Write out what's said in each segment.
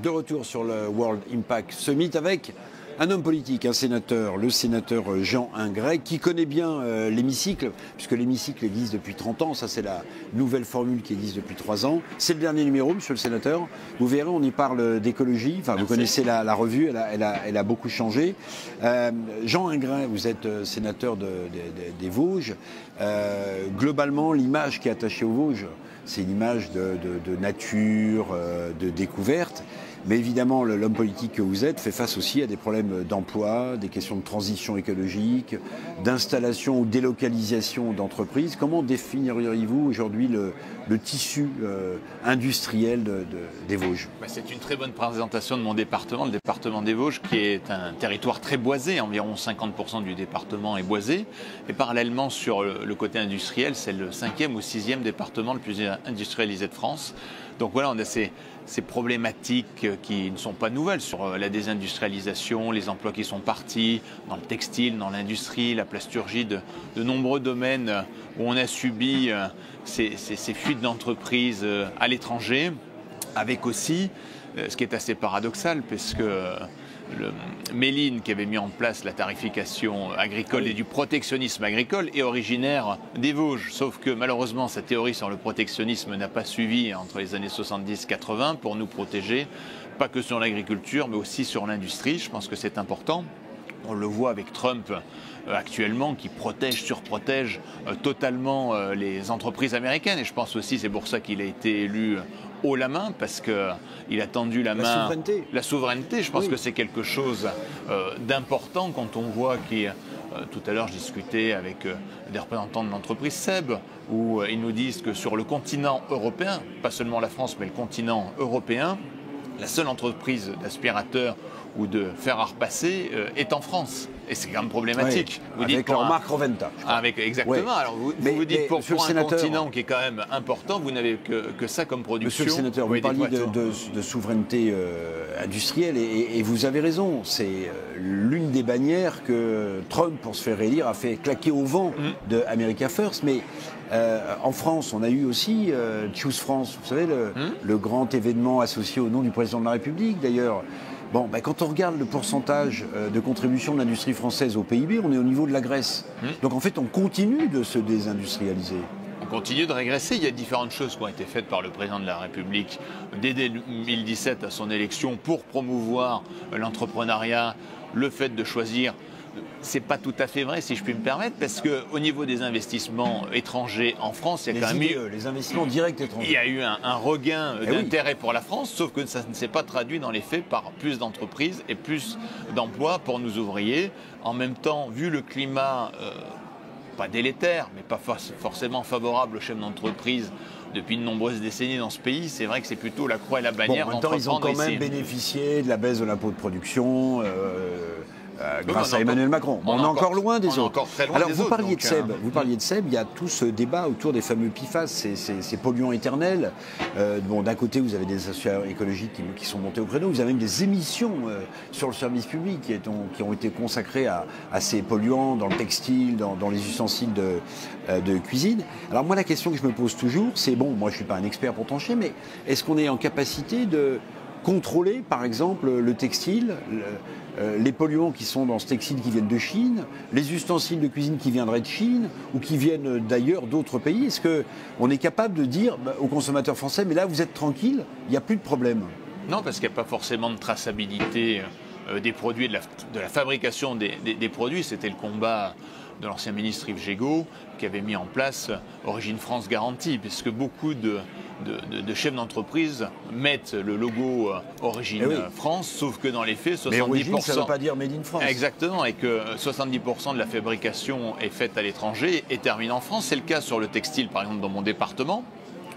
De retour sur le World Impact Summit avec un homme politique, un sénateur, le sénateur Jean Hingueret, qui connaît bien l'hémicycle, puisque l'hémicycle existe depuis 30 ans, ça c'est la nouvelle formule qui existe depuis 3 ans. C'est le dernier numéro, monsieur le sénateur. Vous verrez, on y parle d'écologie, enfin vous connaissez la revue, elle a beaucoup changé. Jean Hingueret, vous êtes sénateur des Vosges. Globalement, l'image qui est attachée aux Vosges, c'est une image de nature, de découverte. Mais évidemment, l'homme politique que vous êtes fait face aussi à des problèmes d'emploi, des questions de transition écologique, d'installation ou délocalisation d'entreprises. Comment définiriez-vous aujourd'hui le tissu industriel des Vosges? C'est une très bonne présentation de mon département, le département des Vosges, qui est un territoire très boisé. Environ 50% du département est boisé. Et parallèlement, sur le côté industriel, c'est le 5e ou 6e département le plus industrialisé de France. Donc voilà, on a ces problématiques qui ne sont pas nouvelles sur la désindustrialisation, les emplois qui sont partis dans le textile, dans l'industrie, la plasturgie, de nombreux domaines où on a subi ces fuites d'entreprises à l'étranger, avec aussi ce qui est assez paradoxal, parce que Méline, qui avait mis en place la tarification agricole et du protectionnisme agricole, est originaire des Vosges. Sauf que malheureusement, cette théorie sur le protectionnisme n'a pas suivi entre les années 70-80 pour nous protéger, pas que sur l'agriculture, mais aussi sur l'industrie. Je pense que c'est important. On le voit avec Trump actuellement, qui surprotège totalement les entreprises américaines. Et je pense aussi, c'est pour ça qu'il a été élu haut la main, parce qu'il a tendu la main. La souveraineté, je pense que c'est quelque chose d'important quand on voit qu'il... tout à l'heure, je discutais avec des représentants de l'entreprise SEB, où ils nous disent que sur le continent européen, pas seulement la France, mais le continent européen, la seule entreprise d'aspirateurs ou de fer à repasser est en France. Et c'est quand même problématique. Oui, avec leur marque Roventa. Exactement. Oui. Alors vous dites pour un continent qui est quand même important, vous n'avez que ça comme production. Monsieur le sénateur, vous parliez de souveraineté industrielle et vous avez raison. C'est l'une des bannières que Trump, pour se faire réélire, a fait claquer au vent de America First. Mais en France, on a eu aussi Choose France, vous savez, le grand événement associé au nom du président de la République. D'ailleurs, bon, quand on regarde le pourcentage de contribution de l'industrie française au PIB, on est au niveau de la Grèce. Donc en fait, on continue de se désindustrialiser. On continue de régresser. Il y a différentes choses qui ont été faites par le président de la République dès 2017 à son élection pour promouvoir l'entrepreneuriat, le fait de choisir. C'est pas tout à fait vrai, si je puis me permettre, parce qu'au niveau des investissements étrangers en France, il y a quand même eu les investissements directs étrangers. Il y a eu un regain d'intérêt pour la France, sauf que ça ne s'est pas traduit dans les faits par plus d'entreprises et plus d'emplois pour nos ouvriers. En même temps, vu le climat pas délétère, mais pas forcément favorable aux chefs d'entreprise depuis de nombreuses décennies dans ce pays, c'est vrai que c'est plutôt la croix et la bannière. En même temps, ils ont quand même bénéficié de la baisse de l'impôt de production. Grâce à Emmanuel Macron. On est encore loin des autres. Alors vous parliez de SEB, il y a tout ce débat autour des fameux PFAS, ces polluants éternels. D'un côté, vous avez des associations écologiques qui sont montées au créneau, vous avez même des émissions sur le service public qui ont été consacrées à ces polluants dans le textile, dans les ustensiles de cuisine. Alors moi, la question que je me pose toujours, c'est moi je ne suis pas un expert pour trancher, mais est-ce qu'on est en capacité de contrôler, par exemple, le textile, les polluants qui sont dans ce textile qui viennent de Chine, les ustensiles de cuisine qui viendraient de Chine ou qui viennent d'ailleurs, d'autres pays? Est-ce qu'on est capable de dire aux consommateurs français, mais là vous êtes tranquille, il n'y a plus de problème? Non, parce qu'il n'y a pas forcément de traçabilité des produits, de la fabrication des produits. C'était le combat de l'ancien ministre Yves Gégaud qui avait mis en place Origine France Garantie, puisque beaucoup de chefs d'entreprise mettent le logo Origine France, sauf que dans les faits, 70%... Mais Origine, ça ne veut pas dire Made in France. Exactement, et que 70% de la fabrication est faite à l'étranger et termine en France. C'est le cas sur le textile, par exemple, dans mon département.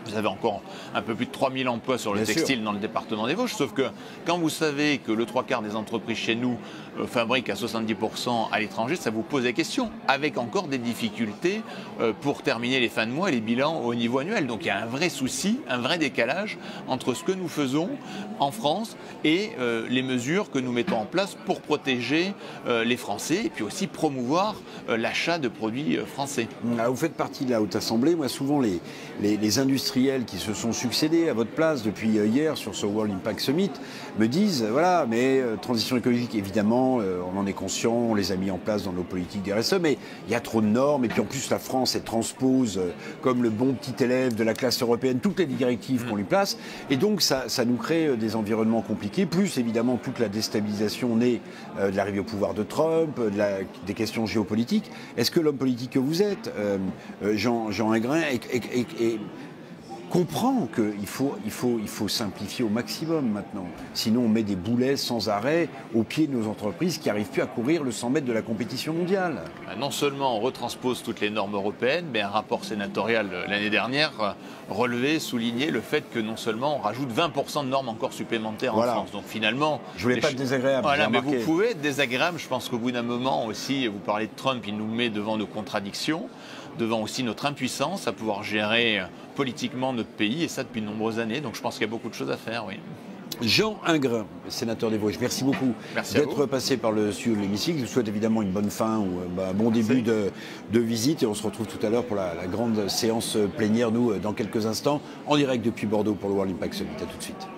Vous avez encore un peu plus de 3000 emplois sur le textile dans le département des Vosges, sauf que quand vous savez que le 3/4 des entreprises chez nous fabriquent à 70% à l'étranger, ça vous pose des questions, avec encore des difficultés pour terminer les fins de mois et les bilans au niveau annuel. Donc il y a un vrai souci, un vrai décalage entre ce que nous faisons en France et les mesures que nous mettons en place pour protéger les Français et puis aussi promouvoir l'achat de produits français. Vous faites partie de la Haute Assemblée. Moi, souvent, les industries industriels qui se sont succédés à votre place depuis hier sur ce World Impact Summit me disent, voilà, mais transition écologique, évidemment, on en est conscient, on les a mis en place dans nos politiques des RSE, mais il y a trop de normes, et puis en plus la France, elle transpose, comme le bon petit élève de la classe européenne, toutes les directives qu'on lui place, et donc ça nous crée des environnements compliqués, plus évidemment toute la déstabilisation née de l'arrivée au pouvoir de Trump, des questions géopolitiques. Est-ce que l'homme politique que vous êtes, Jean Ingrin, comprend qu'il faut simplifier au maximum maintenant. Sinon, on met des boulets sans arrêt au pied de nos entreprises qui n'arrivent plus à courir le 100 mètres de la compétition mondiale. Non seulement on retranspose toutes les normes européennes, mais un rapport sénatorial l'année dernière relevait, soulignait le fait que non seulement on rajoute 20% de normes encore supplémentaires en France. Donc finalement... Je voulais pas être désagréable. Voilà, mais vous pouvez être désagréable. Je pense qu'au bout d'un moment aussi, vous parlez de Trump, il nous met devant nos contradictions, devant aussi notre impuissance à pouvoir gérer politiquement notre pays, et ça depuis de nombreuses années. Donc je pense qu'il y a beaucoup de choses à faire, oui. Jean Ingrin, sénateur des Vosges, merci beaucoup d'être passé par le studio de l'hémicycle. Je vous souhaite évidemment une bonne fin ou un bon début de visite, et on se retrouve tout à l'heure pour la grande séance plénière, nous, dans quelques instants, en direct depuis Bordeaux pour le World Impact Summit. À tout de suite.